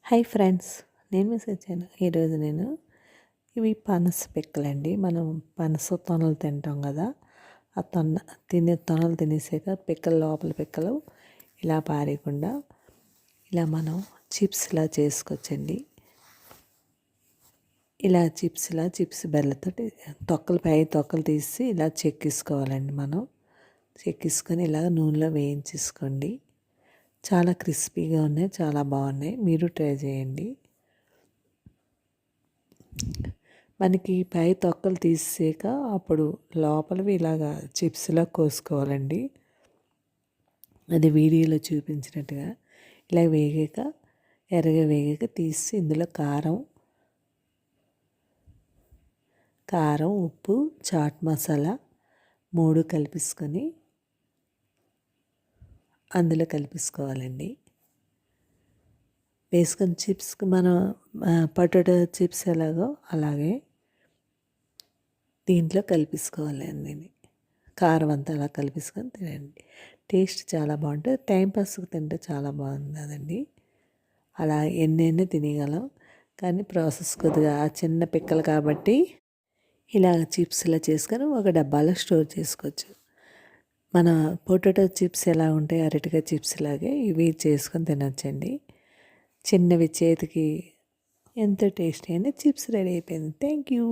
Hi friends, నేను message చేయను. ఈరోజు నేను ఇవి పనస పిక్కలండి. మనం పనస తొనలు తింటాం కదా, ఆ తొనలు తినేసాక పిక్కలు లోపల పిక్కలు ఇలా పారేయకుండా ఇలా మనం చిప్స్లా చేసుకోవచ్చండి. ఇలా చిప్స్ బెల్లతోటి తొక్కలు తీసి ఇలా చెక్కేసుకోవాలండి. మనం చెక్కేసుకొని ఇలా నూనెలో వేయించేసుకోండి. చాలా క్రిస్పీగా ఉన్నాయి, చాలా బాగున్నాయి. మీరు ట్రై చేయండి. మనకి పై తొక్కలు తీసాక అప్పుడు లోపలవి ఇలాగా చిప్స్లా కోసుకోవాలండి. అది వీడియోలో చూపించినట్టుగా ఇలా ఎర్రగా వేగాక తీసి ఇందులో కారం, ఉప్పు, చాట్ మసాలా 3 కలిపేసుకొని అందులో కలిపేసుకోవాలండి. వేసుకొని చిప్స్కి మనం పొటాటో చిప్స్ ఎలాగో అలాగే దీంట్లో కలిపేసుకోవాలండి. కారం అంతా అలా కలిపేసుకొని తినండి. టేస్ట్ చాలా బాగుంటుంది. టైంపాస్కి తింటే చాలా బాగుంటుందండి. అలా ఎన్నైనా తినగలం, కానీ ప్రాసెస్ కొద్దిగా చిన్న పిక్కలు కాబట్టి ఇలా చిప్స్లా చేసుకొని ఒక డబ్బాలో స్టోర్ చేసుకోవచ్చు. మన పొటాటో చిప్స్ ఎలా ఉంటాయి, అరటికాయ చిప్స్ లాగే ఇవి చేసుకొని తినొచ్చండి. చిన్నవి చేతికి ఎంతో టేస్టీ అయిన చిప్స్ రెడీ అయిపోయింది. Thank you.